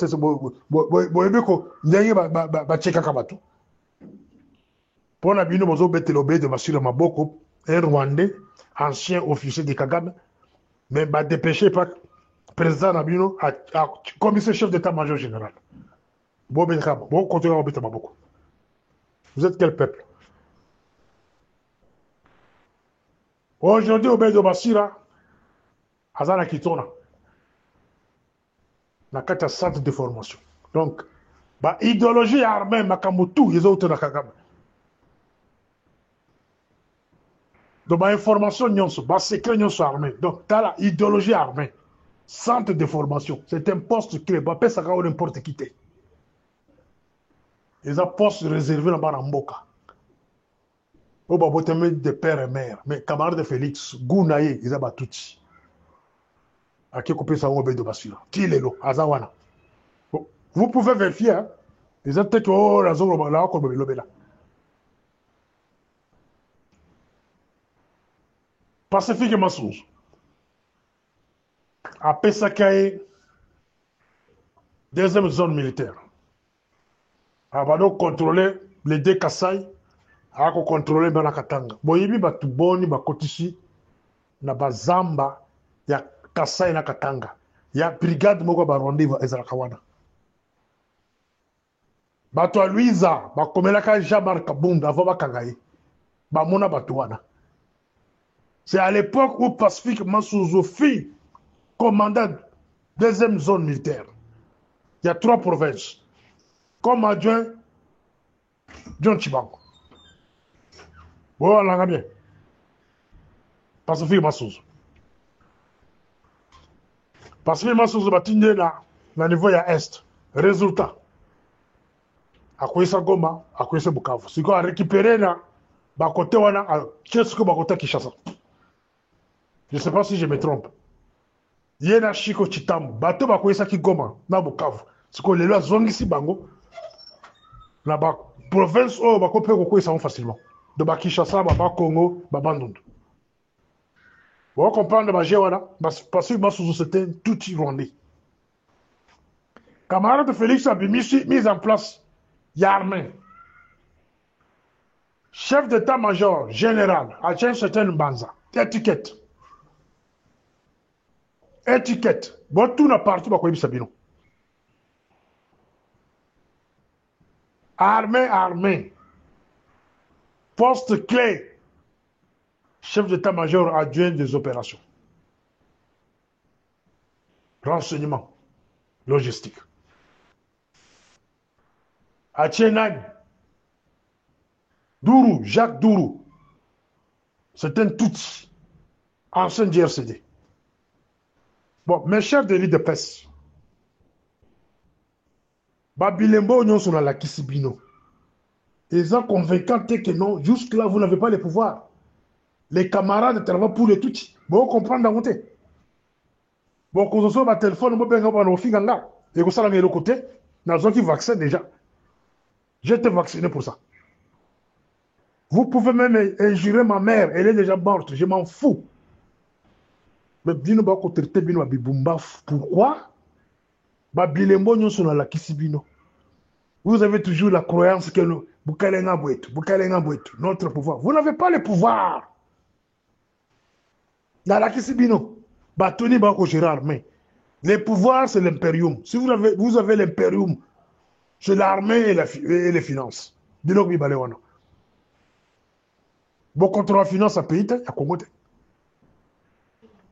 S1: boyebi ko ndenge ba cheka kabatu. Pona bino bozo betelo obéi de basiro maboko, un Rwandais, ancien officier de Kagame, mais ba dépêché par président Nabino à commissaire chef d'état-major général. Bon Benkham, bon continuez à obéir maboko. Vous êtes quel peuple? Aujourd'hui, Obédo Basira, Azana Kitona, na kata centre de formation. Donc, ba idéologie armée, Makamutu, ils ont été dans Kagame. Donc, information nyonso, secret nyonso armé. Donc, tu as la idéologie armée. Centre de formation. C'est un poste clé. Ça ça n'importe qui. Ils ont un poste réservé là-bas en Mboka. Au Babotemé de père et mère. Mais camarade de Félix, Gounaye, ils ont tout. À qui couper ça, on va de basura. Tilelo, Azawana. Vous pouvez vérifier. Hein? Ils ont peut-être que oh, la zone là, comme le là. Pacifique Massouz. À Pesakaye, deuxième zone militaire. À Bado contrôler les deux Kassai, à contrôler Banakatanga. Boyibi Batuboni, Bakotisi, na Bazamba, ya Kassai na Katanga. Ya brigade Mogo Barondi, Ezrakawana. Bato Luisa, Bakomelaka Jamar Kabunda, avant Bakangaye. Bamona Batouana. C'est à l'époque où Pacifique Massouzo fit commandant deuxième zone militaire. Il y a 3 provinces. Comme adjoint, John Chibango. Bon, on l'a bien. Pacifique Massouzo. Pacifique Massouzo, il y a niveau ya Est. Résultat. À quoi ça Goma, à quoi ça Bukavu. Si on a récupéré là, côté wana, qu'est-ce que côté Kinshasa. Je ne sais pas si je me trompe. Il y a Chiko Chitambo, bateau bakoyesa ki Goma, na Bukavu. Si on les lois zongisi bango, la province oh bakope kokoyesa facilement. De Kinshasa, baba Congo, baba Ndundu. Vous comprenez ba jewana, parce que Massouzo c'était tout Rwandais. Camarade de Félix a mis en place Yarmé. Chef d'état-major général, a un certain Banza. Étiquette. Étiquette. Bon, tout n'a partout, bah, Sabino. Armée. Poste clé. Chef d'état-major adjoint des opérations. Renseignement. Logistique. Atchenag. Dourou, Jacques Dourou. C'est un Tutsi. Ancien DRCD. Bon, mes chefs de l'île de peste. Babilembo, nous sommes la Kisibino. Ils sont convaincants que non, jusque-là, vous n'avez pas les pouvoirs. Les camarades travaillent pour les Tutsis. Bon, comprendre la montée. Bon, quand on soit par téléphone, on peut faire un finganga. Et vous savez, de l'autre côté, dans un qui vaccine déjà. J'ai été vacciné pour ça. Vous pouvez même injurer ma mère, elle est déjà morte, je m'en fous. Mais bino ba ko traiter bino bibumba. Pourquoi? Babilembo nyon sona la kisibino. Vous avez toujours la croyance que notre pouvoir. Vous n'avez pas le pouvoir. Dans la kisibino, batoni ba ko gérer l'armée. Le pouvoir c'est l'impérium. Si vous avez l'impérium, c'est l'armée et les finances. Dino bi balewana. Bon contre la finance à pays, il y a Congo.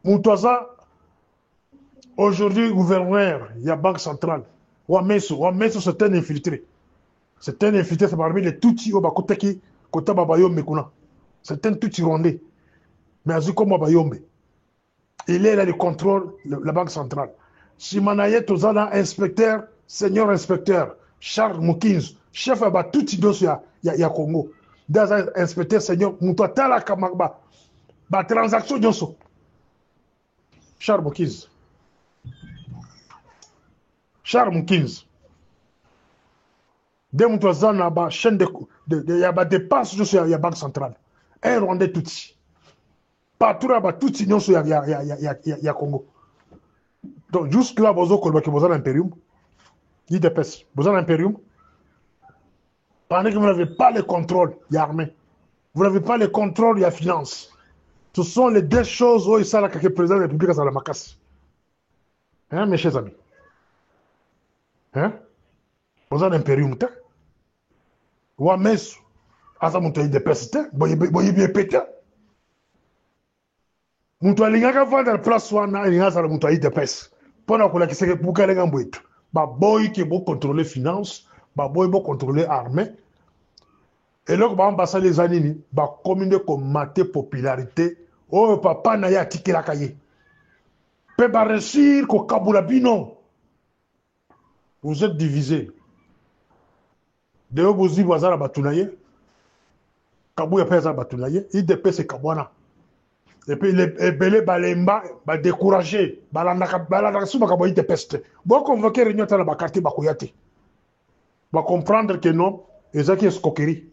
S1: Moutaza, aujourd'hui, gouverneur, il y a Banque centrale. Wameso, c'est un infiltré. C'est un infiltré, c'est parmi les Tutsis au Bakoteki, Kota Babayombe Kuna. C'est un Tutsi rwandais. Mais Azu comme Babayombe. Il est là le contrôle de la Banque centrale. Simanaye Tozana, inspecteur, senior inspecteur, Charles Moukins, chef de Tutsi dossier, il y a Congo. Dans un inspecteur senior, Moutouatala Kamagba, ba transaction d'Yosso. Charles Moukins. Charles Moukins. Dès Moutouazana, ba chaîne de yaba dépense dossier, il y a Banque centrale. Un Rwandais Tutsi. Partout là, Tutsi Nyonso, il y a Congo. Donc, jusque là, vous avez l'impérium. Il dépêche. Vous avez l'impérium. Pendant que vous n'avez pas le contrôle, il y a armée. Vous n'avez pas le contrôle, il y a finance. Ce sont les deux choses où il s'est là que le président de la République a la macasse. Hein, mes chers amis? Hein? Vous avez l'impérium. Ou à Metz, à ça, vous avez des pestes. Vous avez bien pété. Vous avez vendre la place, vous avez des pestes. Pendant que vous avez des pestes. Bah, boy qui est contrôler finance, bah, boy qui contrôler armée. eloko baambasali eza nini bakomi nde komate popularité oyo papa na ye atikelaka ye mpe baresir kokabula bino. Vous êtes divisé deyo bozibu aza na bato na ye kabuya mpe aza na bato na ye idps ekabwana epuis ebele balemba badécouragé balandaka so makambo ya idps te boconvoke réunion ata na bakartier bakoya te bacomprendre que non ezalaki escroquerie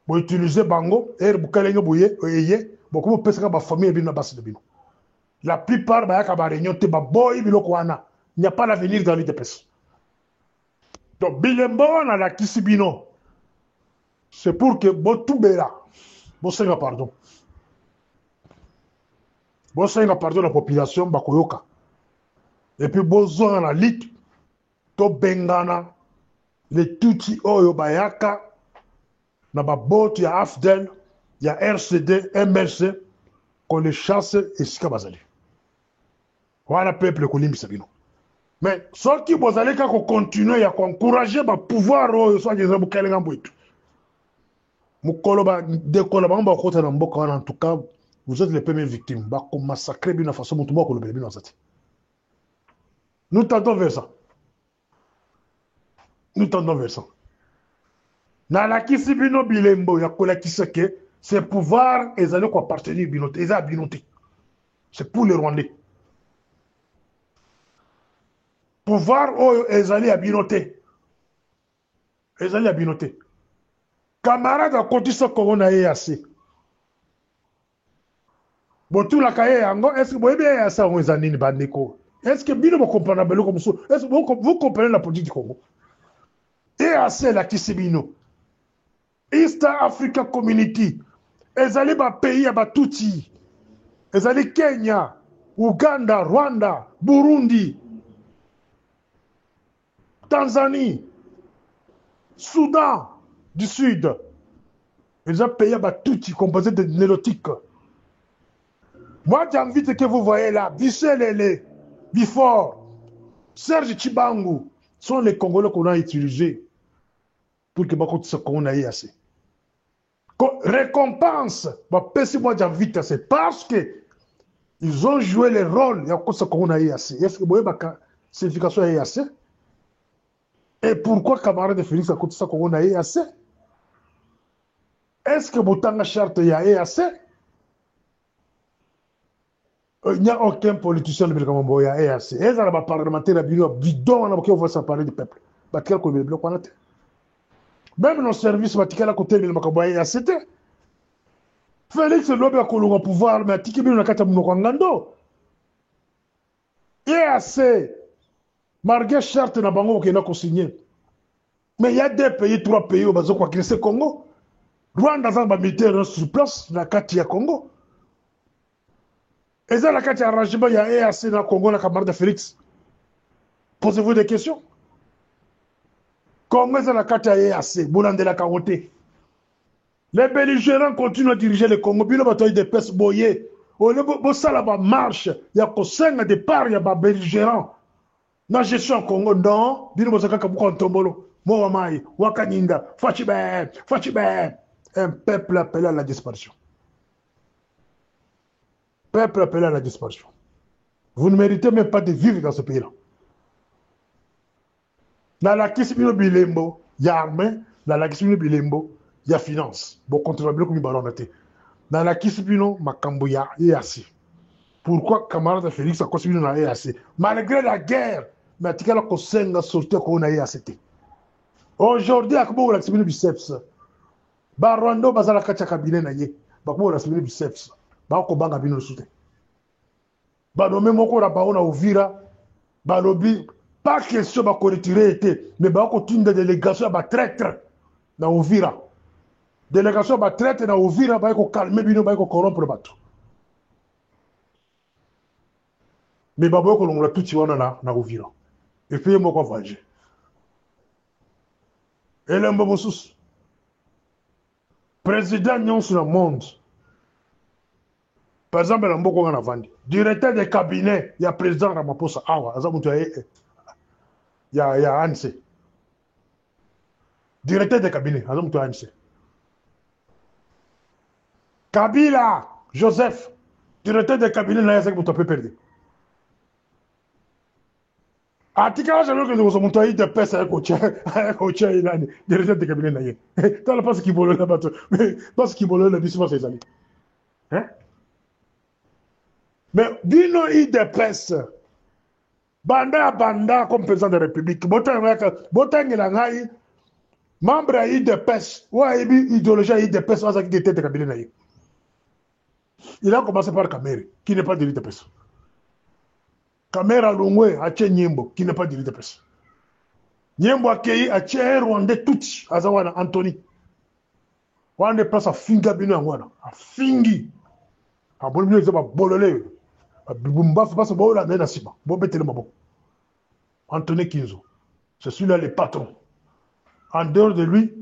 S1: boutilize bango ere bukalenge boye eye bokomi opesaka bafamille bino na basi na bino. La plupart bayaka baréunion te baboyi biloko wana. Il n'y a pas l'avenir dans l'IDPS. Donc bilembo wana lakisi bino c'est pour que botubela bosenga pardon la population bakoyoka et puis bozonga na lit to bengana les tuti oyo bayaka na baboti ya AFDEL ya RCD MLC qu'on les chasse esika bazali wana peuple kolimbisa bino. Mais soki bozali ka ko continuer ya ko encourager ba pouvoir oyo so ngeza bukelenga mbwetu mukolo ba dekolo ba mba kota na mboka wana. En tout cas vous êtes les premières victimes ba ko massacrer bino façon mutu moko lobele bino zati. Nous tendons vers ça. Nous tendons vers ça. Na la kisi bino bilembo ya ko la kiseke ces pouvoirs ezali ko appartenir bino eza binoté. C'est pour les Rwandais. Pouvoir oyo ezali ya binoté. Ezali ya binoté. Camarade a kotisa Congo na EAC. Botula kaye yango, est-ce que vous avez ya ça on zanini bandeko? Est-ce que bino vous comprenez beloko musu? Est-ce que vous comprenez la politique du Congo? EAC la kisibino. East Africa Community. Ezali ba pays ya batuti. Ezali Kenya, Uganda, Rwanda, Burundi, Tanzanie, Soudan du Sud. Ils ont payé à tout composé de nélotiques. Moi, j'invite que vous voyez là, Bissel Bifor, Serge Chibangu, sont les Congolais qu'on a utilisés pour que ce qu'on a eu assez. Récompense, moi j'invite, c'est parce que ils ont joué le rôle, il y a ce qu'on a eu assez. Est-ce que vous voyez la signification est assez? Et pourquoi camarade de Félix a coûté ça qu'on a assez? Est-ce que Boutanga charte y a assez? Il n'y a aucun politicien de Belkambo y a assez. Et ça va parlementaire bidon on va s'emparer du peuple. Même nos services à côté de Makambo y a assez. Félix Lobe a coloré pouvoir mais tiki bino nakata munokangando. Y a assez. Malgré charte na bango qui n'a signé. Mais il y a deux pays, trois pays au bazo quoi c'est Congo. Rwanda a militaire sur place na kati ya Congo. Et ça la kati arrangement il y a EAC na Congo na camarade de Félix. Posez-vous des questions. Congo c'est la kati ya EAC, Boulande la Karoté. Les belligérants continuent à diriger le Congo. Bilo bataille de pes boyé. Au lieu de ça la marche, il y a que 5 départ, il y a des belligérants. Na gestion au Congo, non. Bino bozaka kabuka ntombolo. Moamai, Wakaninda, Fachibe. Un peuple appelé à la disparition. Peuple appelé à la disparition. Vous ne méritez même pas de vivre dans ce pays-là. Dans la question bilembo, il y a armée. Dans la question bilembo, il y a finance. Bon, contribuable comme il ballon été. Dans la question makambo ya EAC. Pourquoi camarade Félix a continué dans la EAC? Malgré la guerre, mais à tika la kosenga sorti qu'on a EAC. Aujourd'hui, à Kubo, la semaine biceps. Barwando, bazala kacha cabinet na ye. Bakubo, la semaine biceps. Bako banga bino soute. Banome moko la baona Uvira. Balobi, pas question de retirer été, mais bako tunda délégation à traître na Uvira. Délégation à traître na Uvira, bako calmer bino, bako corrompre bato. Mais babo ko longola tout wana na Uvira. Et puis moko vaje. Et l'embomosus. Président Nyon sur le monde. Par exemple, l'emboko on a vendu. Directeur de cabinet, il y a président Ramaphosa. Il y a ANC. Directeur de cabinet, il y a ANC. Kabila, Joseph, directeur de cabinet na yasek muto pe perdre. Atika jalo que nous montons de pesa coach il directeur de cabinet na ye. T'as la passe qui vole là bateau. Mais parce qu'il vole là bisous ses amis. Hein? Mais bino IDPS banda comme président de la République botangela ngai membre ya IDPS wa ibi idéologie IDPS azaki de tête de cabinet na ye. Il a commencé par Kamere, qui n'est pas de l'IDPS. Kamere Alongwe a tché Nyembo, qui n'est pas de l'IDPS. Nyembo a kéi a tché Rwandais Tutsi, Azawana Anthony. Wande place à Finga Bino Angwana, a Fingi. A Bolmio Zaba Bolole, a Bumba Fabasa Bola Nena Sima, Bobetele Mabo. Anthony Kinzo. C'est celui-là le patron. En dehors de lui,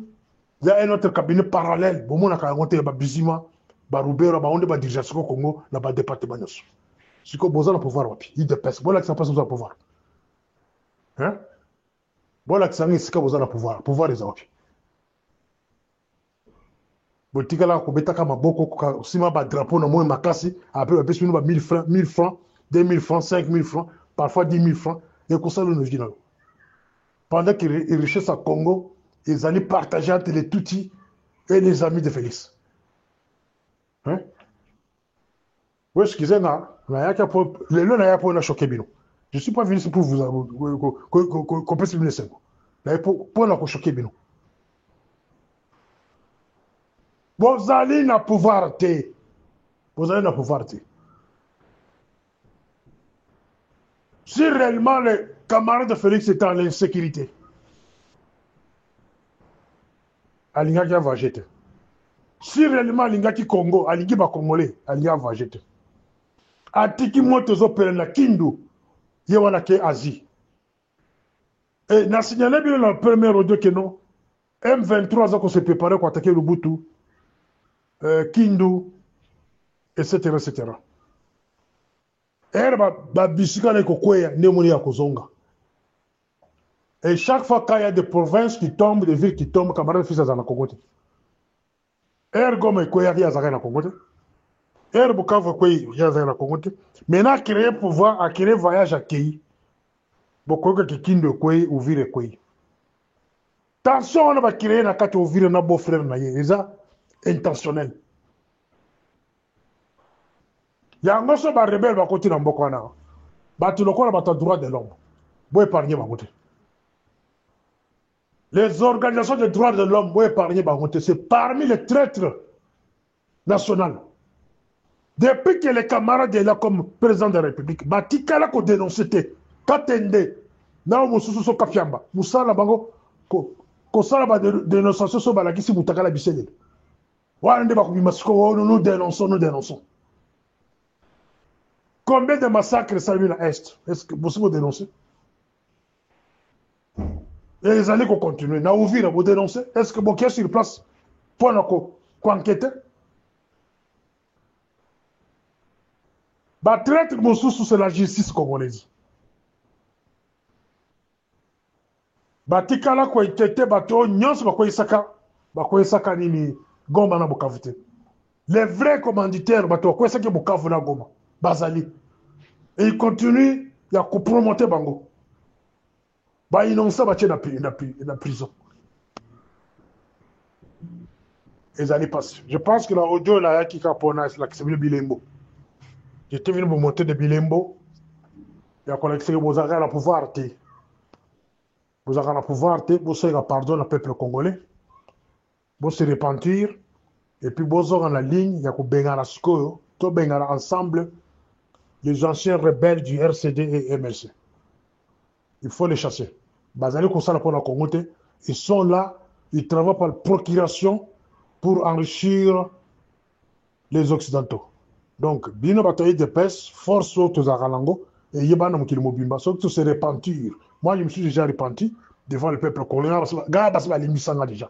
S1: il y a un autre cabinet parallèle. Bomona Kayangote Babizima. Barubero ba onde ba dirigeation au Congo na ba département nyos siko boza na pouvoir wapi IDPS bola qui passe au pouvoir hein bola qui sangi sika boza na pouvoir les wapi botika la ko betaka maboko ko sima ba drapeau na mo makasi après ba pesi ba 1000 francs 2000 francs 5000 francs parfois 10 000 francs et ko salo no jina pendant que les richesses à Congo ils allaient partager entre les Tutsis et les amis de Félix. Hein? Oui, excusez-moi, les lois n'ont pas choqué Bino. Je ne suis pas venu ici pour vous qu'on puisse me laisser. Pour la choquer Bino. Vous allez na pouvoir te. Vous allez na pouvoir te. Si réellement les camarades de Félix étaient en insécurité, Alinga qui va jeter. Si réellement Lingaki Congo, Alingi ba Congolais, Alinga va jeter. Atiki moto opéré na Kindu, yewana ke Asie. Et na signalé bien le premier audio que non, M23 a qu'on se préparait pour attaquer Lubutu, Kindu, etc. etc. Et ba bisika le kokwea, nemoni ya kozonga. Et chaque fois qu'il y a des provinces qui tombent, des villes qui tombent, camarades fils à la Congo. Ergo me koya ya zaka na Congo. Er Bukavu koyi ya zaka na Congo. Maintenant créer pouvoir, à créer voyage à Kei. Boko que Kindo koyi ouvrir koyi. Tension on va créer na kati ouvrir na beau frère na ye, ça intentionnel. Ya ngoso ba rebelle ba côté na mboko na. Ba tu lokona ba droit de l'homme. Bo épargner ba côté. Les organisations de droits de l'homme, c'est parmi les traîtres nationaux. Depuis que les camarades sont là comme président de la République, Batikala ko dénoncé, Katende, na mususu so kafiamba, musala bango ko sala ba dénonciation so balakisi mutakala bisele. Wande ba kubimasiko nous dénonçons. Combien de massacres ça eu à l'Est? Est-ce que vous dénoncez? Et les années qu'on continue, na ouvrir, vous dénoncer. Est-ce que vous êtes sur place pour enquêter? Bah, traite Moussou, c'est la justice congolaise. Bah, tikala ko enquêter, bah, to nyons, bah, ko isaka nini, goma na Bukavute. Les vrais commanditaires, bah, to ko isaka Bukavu na goma, bazali. Et ils continuent, il y a ko promoter bango. Bah, ils n'ont ça, bah, la prison. Ils allaient passer. Je pense que l'audio, là, qui capona, c'est venu Bilembo. J'étais venu vous monter de Bilembo. Il y a collecté, vous avez la pouvoir, vous avez la pouvoir, vous avez pardon au peuple congolais. Vous se repentir. Et puis, vous avez la ligne, il y a que Bengara Skoyo, tout Bengara ensemble, les anciens rebelles du RCD et MLC. Il faut les chasser. Bazali Kosala pour la Congo, ils sont là, ils travaillent par procuration pour enrichir les Occidentaux. Donc, Bino Bataille de Pes, force aux Aralango, et Yébana Mokilmobimba, surtout se repentir. Moi, je me suis déjà repenti devant le peuple congolais. Gaba la limisanga déjà.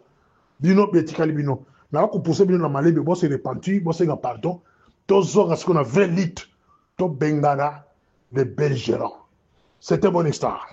S1: Bino Betikali Bino. N'a pas poussé Bino dans Malé, mais bon, se repentir, bon, c'est un pardon. Tous ont ce qu'on a vrai lit, tout Bengana, les belgérants. C'était mon histoire.